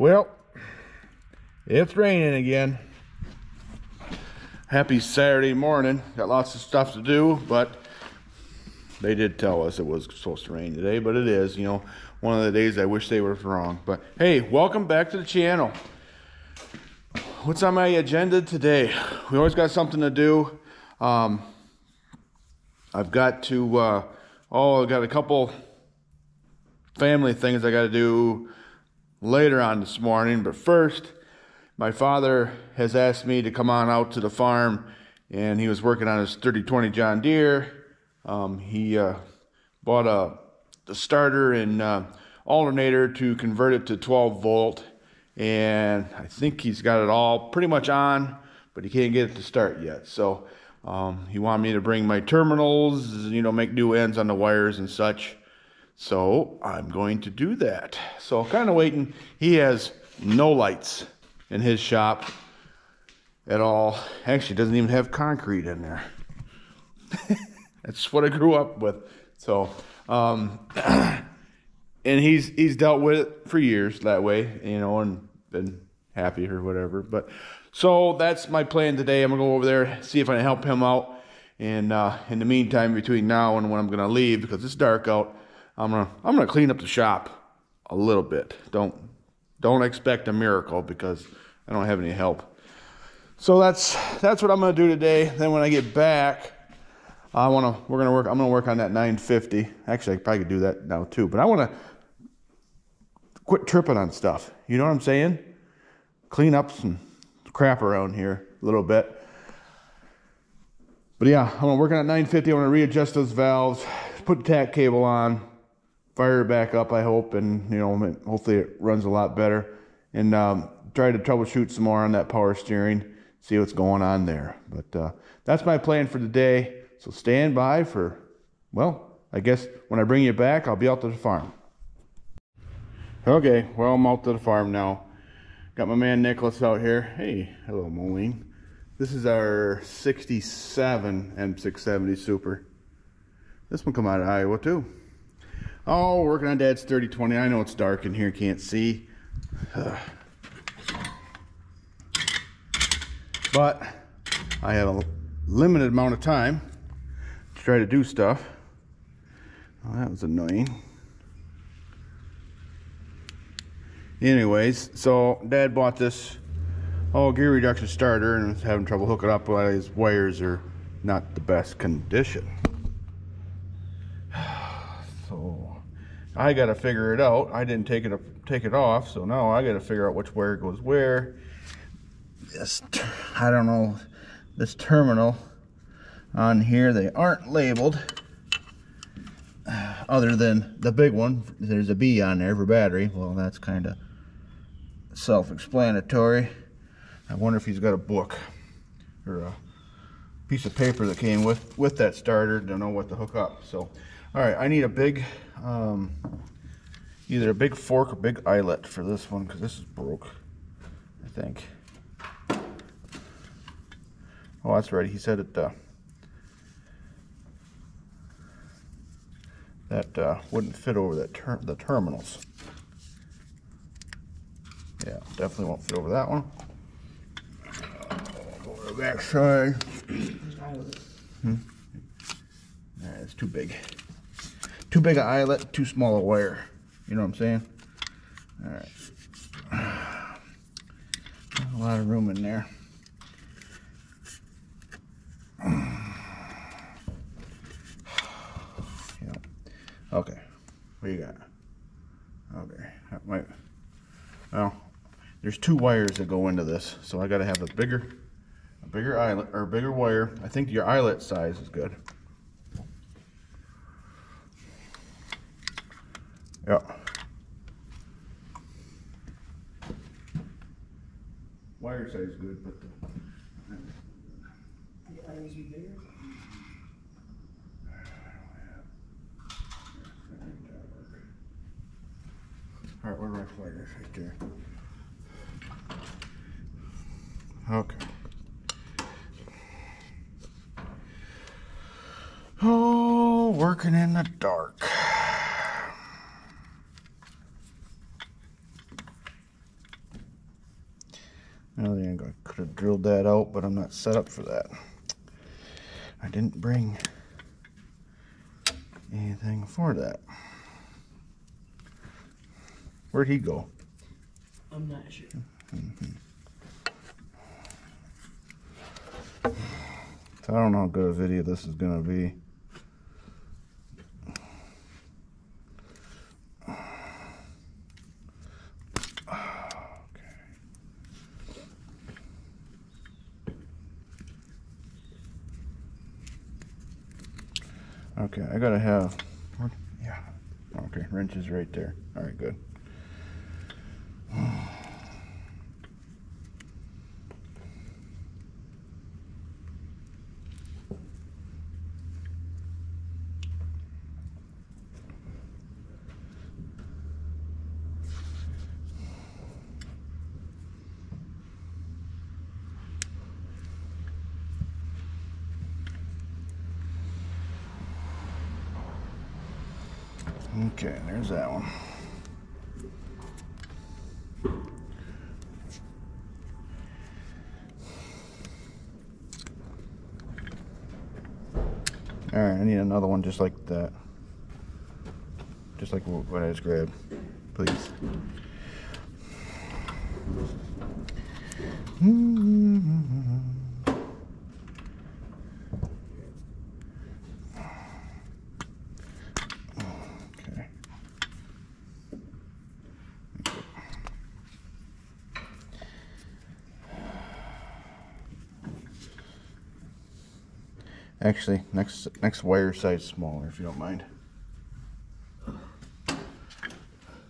Well, it's raining again. Happy Saturday morning. Got lots of stuff to do, but they did tell us it was supposed to rain today, but it is, you know, one of the days I wish they were wrong. But hey, welcome back to the channel. What's on my agenda today? We always got something to do. I've got to, I got a couple family things I got to do later on this morning. But first, my father has asked me to come on out to the farm, and he was working on his 3020 John Deere. He bought the starter and alternator to convert it to 12 volt. And I think he's got it all pretty much on, but he can't get it to start yet. So he wanted me to bring my terminals, you know, make new ends on the wires and such. So I'm going to do that. So kind of waiting. He has no lights in his shop at all. Actually, doesn't even have concrete in there. That's what I grew up with. So, and he's dealt with it for years that way, you know, and been happy or whatever. But so that's my plan today. I'm gonna go over there, see if I can help him out. And in the meantime, between now and when I'm gonna leave, because it's dark out, I'm gonna clean up the shop a little bit. Don't expect a miracle because I don't have any help. So that's what I'm gonna do today. Then when I get back, I'm gonna work on that 950. Actually, I probably could do that now too. But I want to quit tripping on stuff. You know what I'm saying? Clean up some crap around here a little bit. But yeah, I'm gonna work on that 950. I'm gonna readjust those valves, put the tack cable on, fire it back up, I hope, and you know, hopefully it runs a lot better. And try to troubleshoot some more on that power steering, see what's going on there. But that's my plan for today. So stand by for, well, I guess when I bring you back, I'll be out to the farm. Okay, well, I'm out to the farm now. Got my man Nicholas out here. Hey, hello, Moline. This is our 67 M670 Super. This one come out of Iowa too. Oh, working on Dad's 3020. I know it's dark in here, can't see. But I have a limited amount of time to try to do stuff. Oh, that was annoying. Anyways, so Dad bought this gear reduction starter and was having trouble hooking up while his wires are not the best condition. So I got to figure it out. I didn't take it off, so now I got to figure out which wire goes where. I don't know, this terminal on here, they aren't labeled other than the big one. There's a B on there for battery. Well, that's kind of self-explanatory. I wonder if he's got a book or a piece of paper that came with that starter to know what to hook up. So all right, I need a big either a big fork or big eyelet for this one, because this is broke, I think. Oh, that's right. He said it that wouldn't fit over the terminals. Yeah, definitely won't fit over that one. Go over the back side. It's too big. Too big an eyelet, too small a wire. You know what I'm saying? All right. A lot of room in there. Okay, what you got? Okay, that might, well, there's two wires that go into this, so I got to have a bigger eyelet or a bigger wire. I think your eyelet size is good. Yeah. Wire size is good, but the eyes are bigger. All right, where do I plug this? Right there. Okay. Oh, working in the dark. Another thing, I could have drilled that out, but I'm not set up for that. I didn't bring anything for that. Where'd he go? I'm not sure. So I don't know how good a video this is gonna be. Okay, I gotta have, yeah, okay, wrench is right there. All right, good. Okay, there's that one. All right, I need another one just like that. Just like what I just grabbed, please. Okay. Actually, next wire size smaller, if you don't mind.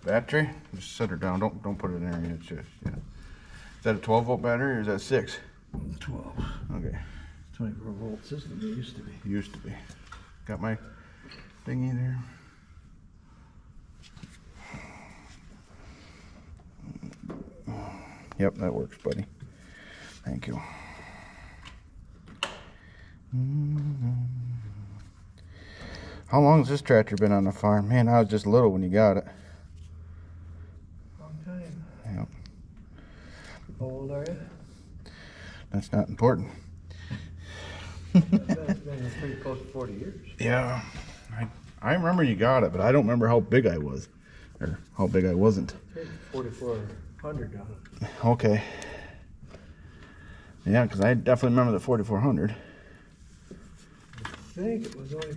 Battery, just set her down. Don't put it in there yet. Just, yeah. Is that a 12-volt battery or is that 6? 12. Okay. 24-volt system. It used to be. Used to be. Got my thingy there. Yep, that works, buddy. Thank you. How long has this tractor been on the farm? Man, I was just little when you got it. Long time. Yep. How old are you? That's not important. It's been pretty close to 40 years. Yeah. I remember you got it, but I don't remember how big I was. Or how big I wasn't. 4,400 on it. Okay. Yeah, because I definitely remember the 4,400. I think it was only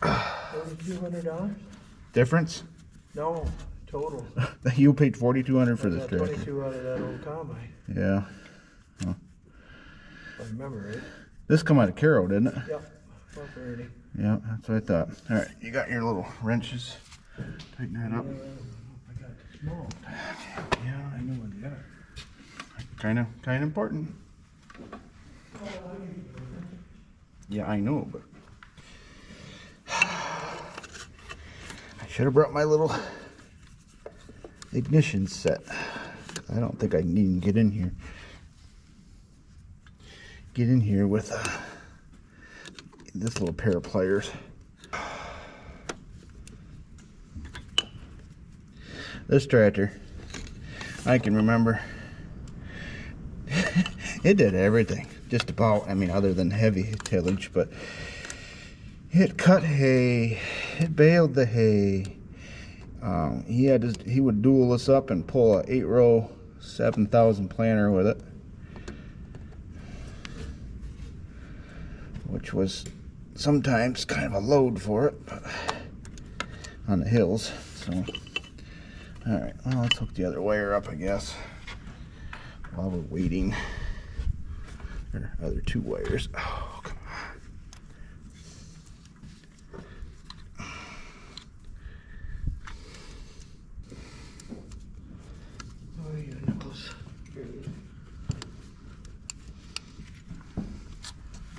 $4,200. Difference? No, total. You paid $4,200 for this tractor. 22 out of that old combine. Yeah. Huh. If I remember right. This come out of Caro, didn't it? Yep. 430. Yeah, that's what I thought. All right, you got your little wrenches. Tighten that up. I got it small. Yeah, I know what they are. kind of important. Yeah, I know, but I should have brought my little ignition set. I don't think I can even get in here. Get in here with this little pair of pliers. This tractor, I can remember, it did everything, just about. I mean, other than heavy tillage, but it cut hay, it baled the hay. He would dual this up and pull a 8-row 7,000 planter with it, which was sometimes kind of a load for it, but on the hills. So, all right, well, let's hook the other wire up, I guess, while we're waiting. There are other 2 wires. Oh, come on. Oh, yeah, nipples.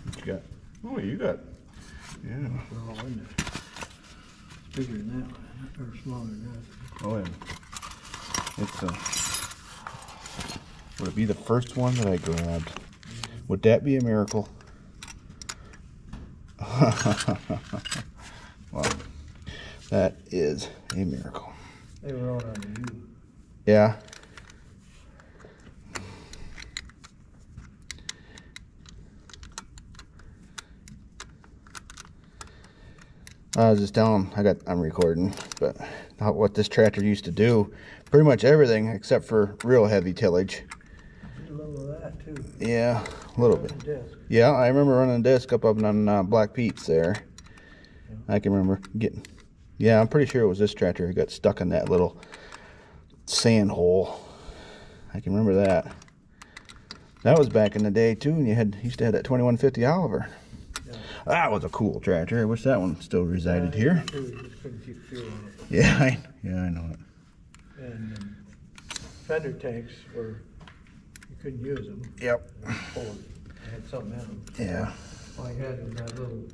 What you got? Oh, you got, yeah. They're all in there. It's bigger than that one, or smaller than that. Oh, yeah. It's would it be the first one that I grabbed? Would that be a miracle? Well, that is a miracle. They were all on the U. Yeah. I was just telling him, I'm recording, but what this tractor used to do, pretty much everything except for real heavy tillage. A little of that too. Yeah, a little bit. Disc. Yeah, I remember running a disc up on Black Pete's there. Yeah. I can remember getting, yeah, I'm pretty sure it was this tractor who got stuck in that little sand hole. I can remember that. That was back in the day too, and you used to have that 2150 Oliver. Yeah. That was a cool tractor. I wish that one still resided here. You just couldn't keep fuel on it. Yeah, I know it. And fender tanks were, you couldn't use them. Yep. They had something in them. Yeah. All I had was that little,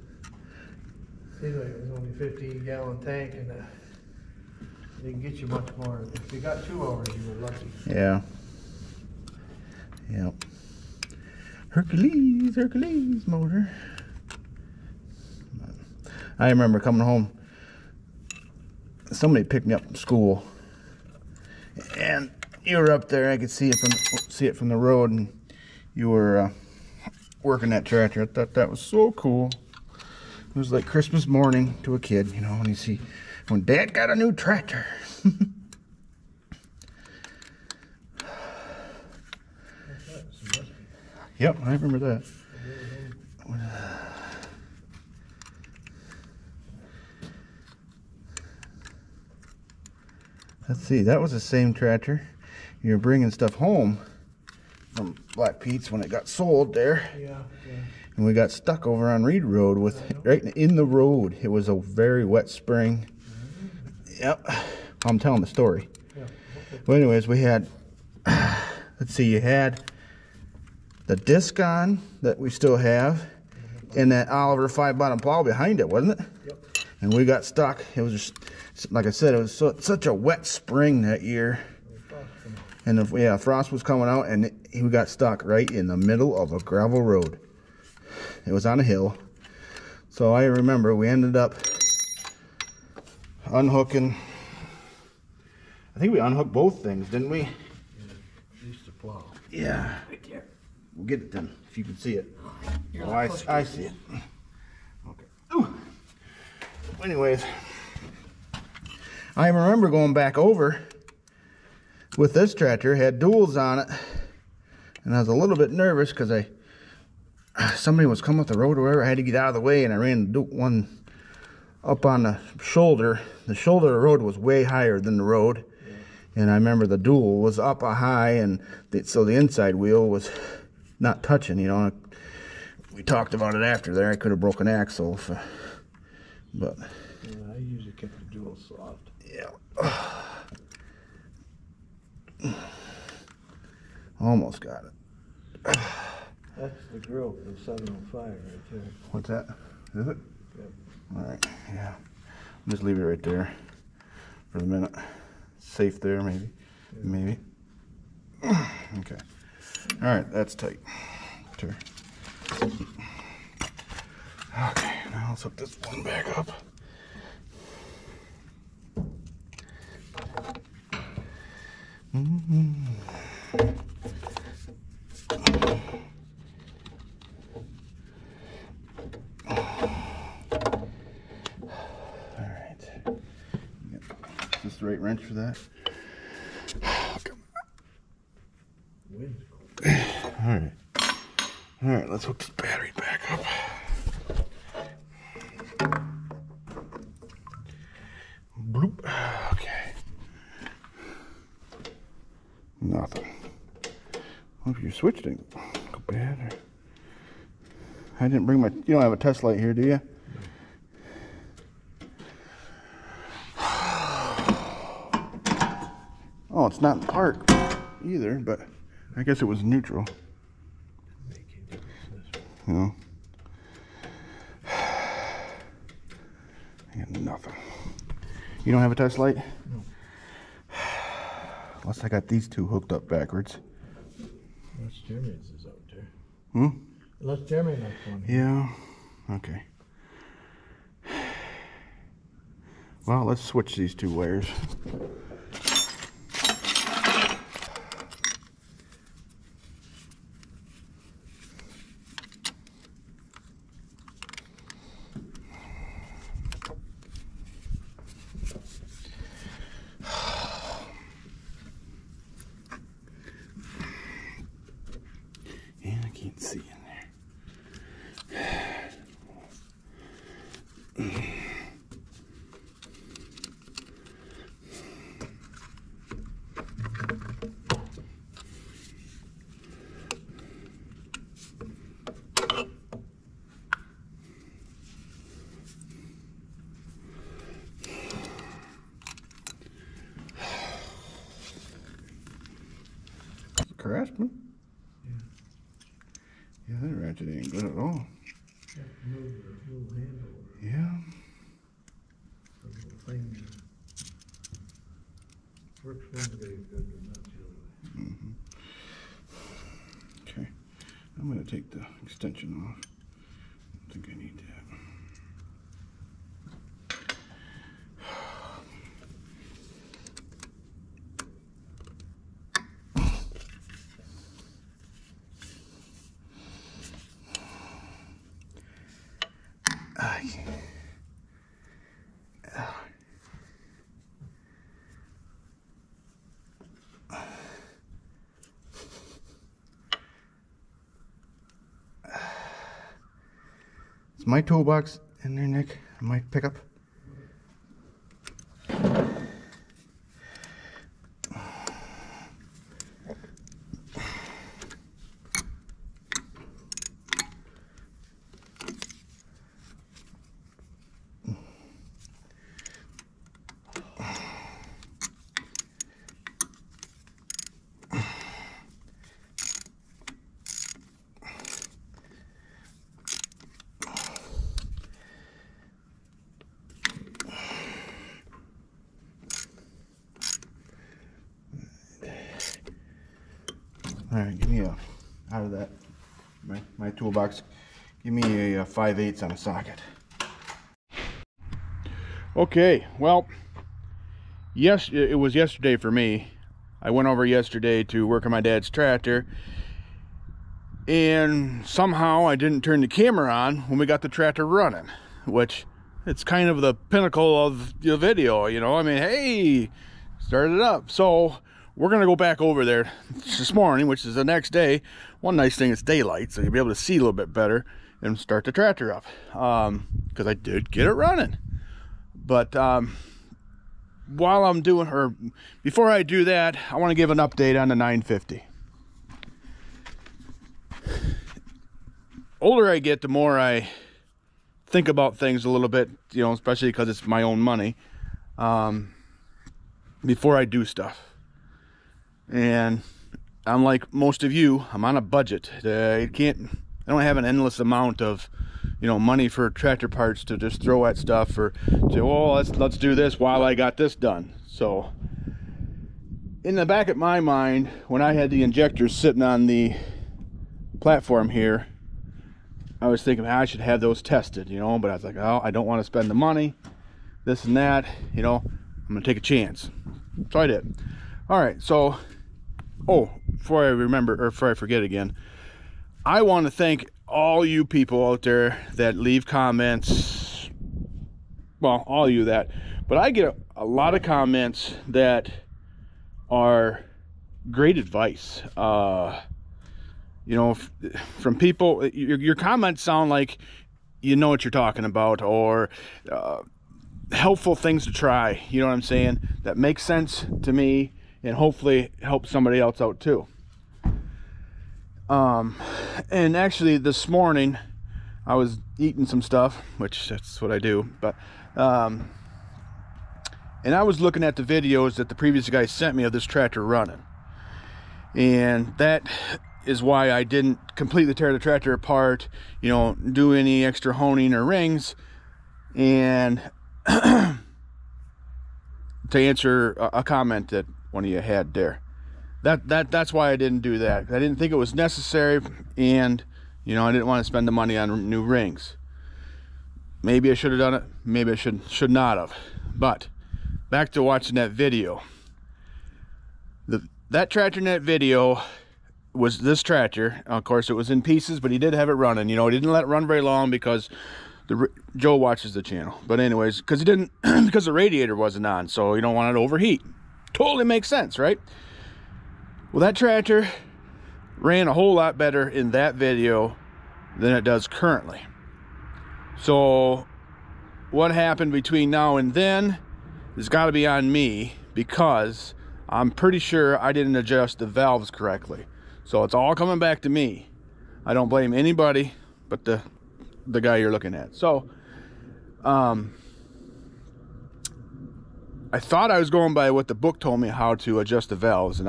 seemed like it was only a 15-gallon tank, and they didn't get you much more. If you got 2 hours, you were lucky. Yeah. Yep. Hercules motor. I remember coming home. Somebody picked me up from school, and you were up there. I could see it from the road, and you were working that tractor. I thought that was so cool. It was like Christmas morning to a kid, you know, when you see when Dad got a new tractor. Yep, I remember that. Let's see, that was the same tractor. You were bringing stuff home from Black Pete's when it got sold there. Yeah. And we got stuck over on Reed Road right in the road. It was a very wet spring. Yep, I'm telling the story. Yeah. Well, anyways, we had, let's see, you had the disc on that we still have, and that Oliver 5-bottom plow behind it, wasn't it? Yep. And we got stuck. It was just, like I said, it was such a wet spring that year. And frost was coming out, and we got stuck right in the middle of a gravel road. It was on a hill. So I remember we ended up unhooking. I think we unhooked both things, didn't we? Yeah, at least the plow. Yeah. Right there. We'll get it then, if you can see it. You're Oh, not I see it. Okay. Ooh. Anyways, I remember going back over with this tractor. Had duals on it, and I was a little bit nervous because somebody was coming up the road or wherever. I had to get out of the way, and I ran one up on the shoulder. The shoulder of the road was way higher than the road, and I remember the dual was up a high, and so the inside wheel was not touching, you know. We talked about it after there. I could have broken an axle, but yeah, I usually kept the dual soft. Yeah. Almost got it. That's the grill for the 705 right there. What's that? Is it? Yep. All right. Yeah. I'll just leave it right there for the minute. Safe there, maybe. Yeah. Maybe. Okay. All right. That's tight. Sure. Okay. Now let's hook this one back up. Is this the right wrench for that? All right, let's hook this battery back up. Bloop. Okay. Nothing. What if your switch didn't go bad? Or... I didn't bring my... You don't have a test light here, do you? Oh, it's not in park either, but I guess it was neutral. You know? I got nothing. You don't have a test light? No. Unless I got these two hooked up backwards. Unless Jeremy's is out there. Hmm? Unless Jeremy left one. Yeah. Okay. Well, let's switch these two wires. Craftsman. Yeah. Yeah, that ratchet ain't good at all. You have to move the little handle. Yeah. The little thing. Works one way good, but not the other way. Mm-hmm. Okay. I'm going to take the extension off. I don't think I need that. Is my toolbox in there, Nick? My pickup? All right, give me a, out of that, my toolbox, give me a 5/8 on a socket. Okay, well, yes, it was yesterday for me. I went over yesterday to work on my dad's tractor, and somehow I didn't turn the camera on when we got the tractor running, which it's kind of the pinnacle of the video, you know. I mean, hey, start it up. So we're gonna go back over there this morning, which is the next day. One nice thing, it's daylight, so you'll be able to see a little bit better and start the tractor up, because I did get it running. But while I'm doing, or before I do that, I want to give an update on the 950. Older I get, the more I think about things a little bit, you know, especially because it's my own money, before I do stuff. And I'm like most of you, I'm on a budget. I don't have an endless amount of, you know, money for tractor parts to just throw at stuff, or say, oh, let's do this while I got this done. So in the back of my mind, when I had the injectors sitting on the platform here, I was thinking, I should have those tested, you know, but I was like, oh, I don't want to spend the money, this and that, you know, I'm gonna take a chance. So I did. All right, so, oh, before I forget again, I want to thank all you people out there that leave comments. Well, all you that, but I get a lot of comments that are great advice. You know, from people, your comments sound like you know what you're talking about, or helpful things to try, you know what I'm saying, that makes sense to me and hopefully help somebody else out too. And actually this morning I was eating some stuff, which that's what I do, but and I was looking at the videos that the previous guy sent me of this tractor running, and that is why I didn't completely tear the tractor apart, you know, do any extra honing or rings. And to answer a comment that one of you had there, that's why I didn't do that. I didn't think it was necessary, and you know, I didn't want to spend the money on new rings. Maybe I should have done it, maybe I should not have. But back to watching that video. That tractor in that video was this tractor. Of course, it was in pieces, but he did have it running. You know, he didn't let it run very long because Joe watches the channel. But anyways, because he didn't, because the radiator wasn't on, so you don't want it to overheat. Totally makes sense, right? Well, that tractor ran a whole lot better in that video than it does currently. So what happened between now and then has got to be on me, because I'm pretty sure I didn't adjust the valves correctly. So it's all coming back to me. I don't blame anybody but the guy you're looking at. So I I thought I was going by what the book told me how to adjust the valves, and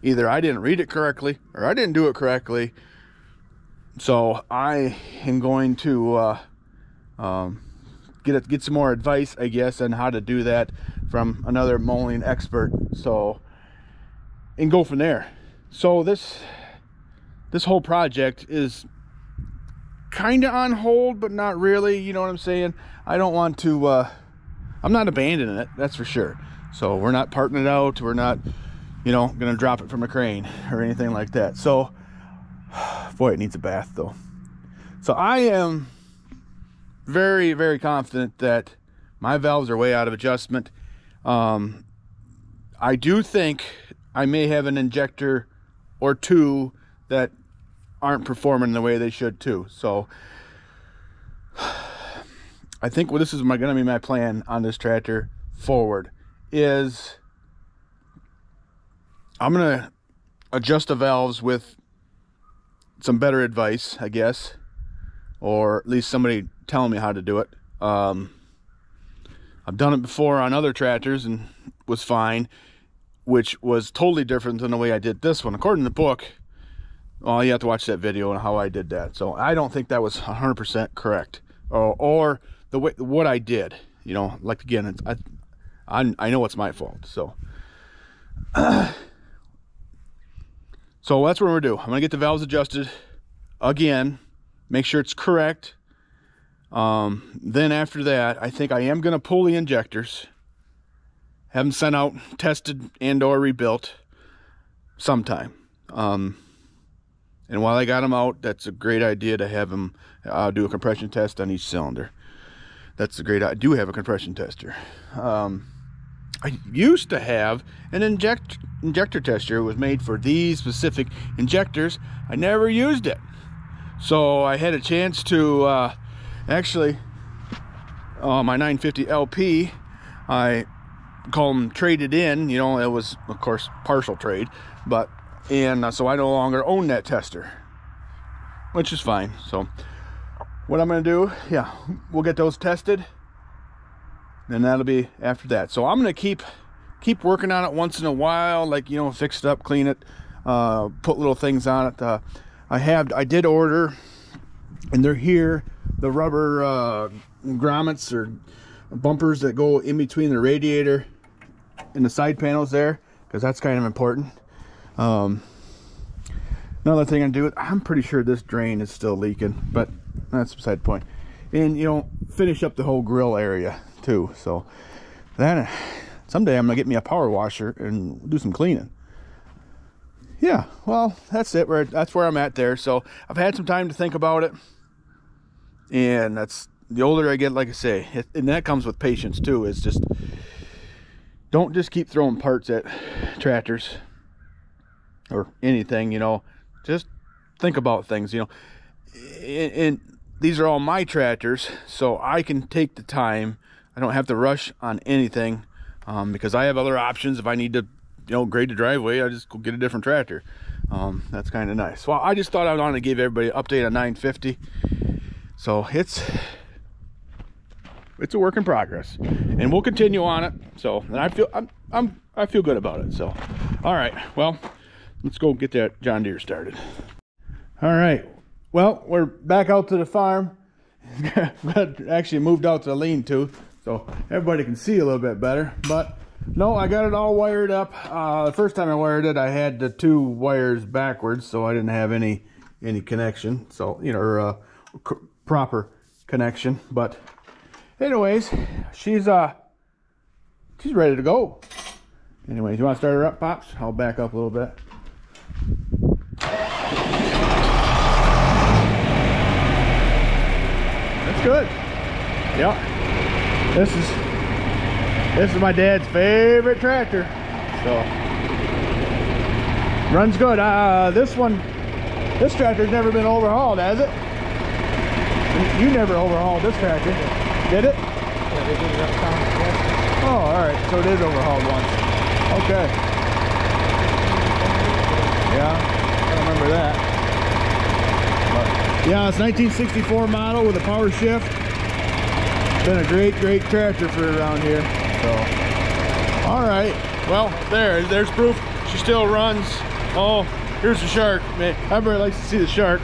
either I didn't read it correctly or I didn't do it correctly. So I am going to get some more advice, I guess, on how to do that from another molding expert. So, and go from there. So this whole project is kind of on hold, but not really. You know what I'm saying? I don't want to. I'm not abandoning it. That's for sure. So we're not parting it out. We're not, you know, gonna drop it from a crane or anything like that. So, boy, it needs a bath though. So I am very, very confident that my valves are way out of adjustment. I do think I may have an injector or two that aren't performing the way they should too. So I think this is going to be my plan on this tractor forward, is I'm going to adjust the valves with some better advice, I guess, or at least somebody telling me how to do it. I've done it before on other tractors and was fine, which was totally different than the way I did this one. According to the book, well, you have to watch that video on how I did that. So I don't think that was 100% correct, or the way what I did. You know, like, again, I know it's my fault. So so that's what we're gonna do. I'm gonna get the valves adjusted again, make sure it's correct. Then after that, I think I am gonna pull the injectors, have them sent out, tested, and or rebuilt sometime. And while I got them out, that's a great idea to have them do a compression test on each cylinder. That's a great idea. I do have a compression tester. I used to have an injector tester. It was made for these specific injectors. I never used it. So I had a chance to actually, my 950 LP, I call them traded in. You know, it was, of course, partial trade, but so I no longer own that tester, which is fine. So what I'm gonna do, yeah, we'll get those tested, and that'll be after that. So I'm gonna keep working on it once in a while, like, you know, fix it up, clean it, put little things on it. I did order, and they're here, the rubber grommets or bumpers that go in between the radiator and the side panels there, because that's kind of important. Another thing I do, I'm pretty sure this drain is still leaking, but that's beside the point. And, you know, finish up the whole grill area too. So then someday I'm gonna get me a power washer and do some cleaning. Yeah, well, that's it. That's where I'm at there. So I've had some time to think about it, and that's, the older I get, like I say, and that comes with patience too. Is just, don't just keep throwing parts at tractors or anything, you know. Just think about things, you know. And these are all my tractors, so I can take the time. I don't have to rush on anything, because I have other options. If I need to, you know, grade the driveway, I just go get a different tractor. That's kind of nice. Well, I just thought I wanted to give everybody an update on 950. So it's a work in progress, and we'll continue on it. So, and I feel good about it. So, all right, well, let's go get that John Deere started. All right, well, we're back out to the farm. Actually moved out to the lean-to, so everybody can see a little bit better. But no, I got it all wired up. The first time I wired it, I had the two wires backwards, so I didn't have any connection. So, you know, or proper connection. But anyways, she's ready to go. Anyways, you want to start her up, Pops? I'll back up a little bit. That's good. Yep. This is my dad's favorite tractor. So runs good. This tractor's never been overhauled, has it? You never overhauled this tractor, did it? Yeah, they did it uptown. Oh, all right. So it is overhauled once. Okay. Yeah, I remember that. But yeah, it's 1964 model with a power shift. Been a great tractor for around here. So All right, well, there's proof she still runs. Oh, here's the shark. Man, everybody likes to see the shark.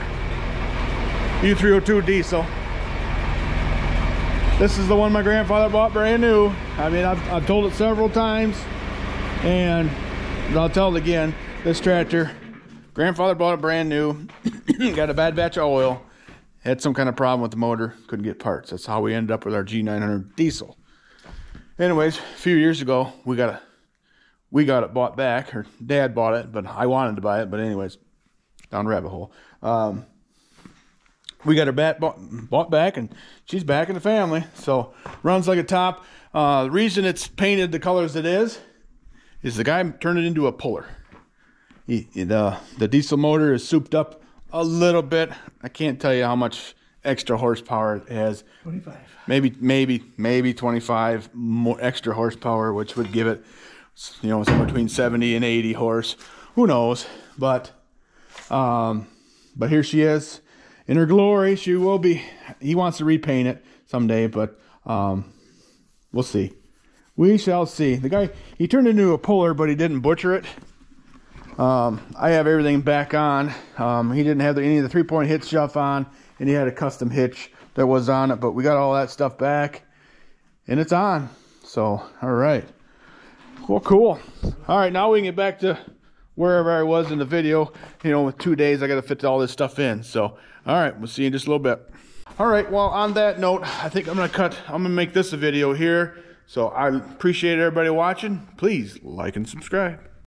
U302 diesel. This is the one my grandfather bought brand new. I mean, I've told it several times, and I'll tell it again. This tractor, grandfather bought it brand new. Got a bad batch of oil. Had some kind of problem with the motor. Couldn't get parts. That's how we ended up with our G900 diesel. Anyways, a few years ago, we got it bought back. Her dad bought it, but I wanted to buy it. But anyways, down the rabbit hole. We got her bought back, and she's back in the family. So runs like a top. The reason it's painted the colors it is the guy turned it into a puller. The diesel motor is souped up a little bit. I can't tell you how much extra horsepower it has. 25. Maybe 25 more extra horsepower, which would give it, you know, somewhere between 70 and 80 horse. Who knows? But here she is in her glory. She will be. He wants to repaint it someday, but we'll see. We shall see. The guy, he turned into a puller, but he didn't butcher it. I have everything back on. He didn't have any of the 3-point hitch stuff on, and he had a custom hitch that was on it, but we got all that stuff back, and it's on. So, all right. Well, cool. All right, now we can get back to wherever I was in the video. You know, with 2 days, I got to fit all this stuff in. So, all right, we'll see you in just a little bit. All right, well, on that note, I think I'm going to make this a video here. So I appreciate everybody watching. Please like and subscribe.